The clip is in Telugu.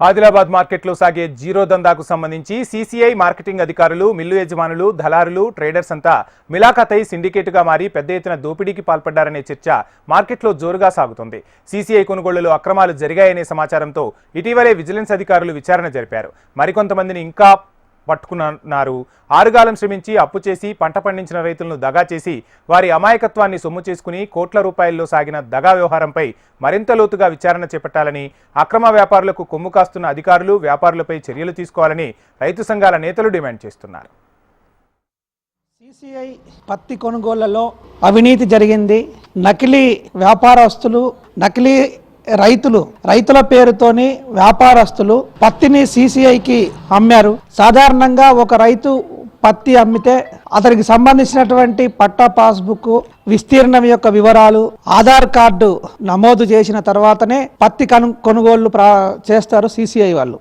ఆదిలాబాద్ మార్కెట్లో సాగే జీరో దందాకు సంబంధించి సీసీఐ మార్కెటింగ్ అధికారులు, మిల్లు యజమానులు, దళారులు, ట్రేడర్స్ అంతా మిలాఖతై సిండికేట్గా మారి పెద్ద ఎత్తున దోపిడీకి పాల్పడ్డారనే చర్చ మార్కెట్లో జోరుగా సాగుతుంది. సీసీఐ కొనుగోళ్లలో అక్రమాలు జరిగాయనే సమాచారంతో ఇటీవలే విజిలెన్స్ అధికారులు విచారణ జరిపారు. మరికొంతమందిని ఇంకా పట్టుకున్నారు. ఆరుగాలం శ్రమించి అప్పు చేసి పంట పండించిన రైతులను దగా చేసి వారి అమాయకత్వాన్ని సొమ్ము చేసుకుని కోట్ల రూపాయల్లో సాగిన దగా వ్యవహారంపై మరింత లోతుగా విచారణ చేపట్టాలని, అక్రమ వ్యాపారులకు కొమ్ము కాస్తున్న అధికారులు, వ్యాపారులపై చర్యలు తీసుకోవాలని రైతు సంఘాల నేతలు డిమాండ్ చేస్తున్నారు. సీసీఐ పత్తి కొనుగోళ్లలో అవినీతి జరిగింది. నకిలీ వ్యాపారస్తులు, నకిలీ రైతుల పేరుతోని వ్యాపారస్తులు పత్తిని సీసీఐకి అమ్మారు. సాధారణంగా ఒక రైతు పత్తి అమ్మితే అతనికి సంబంధించినటువంటి పట్టా, పాస్బుక్, విస్తీర్ణం యొక్క వివరాలు, ఆధార్ కార్డు నమోదు చేసిన తర్వాతనే పత్తి కొనుగోళ్లు చేస్తారు సీసీఐ వాళ్ళు.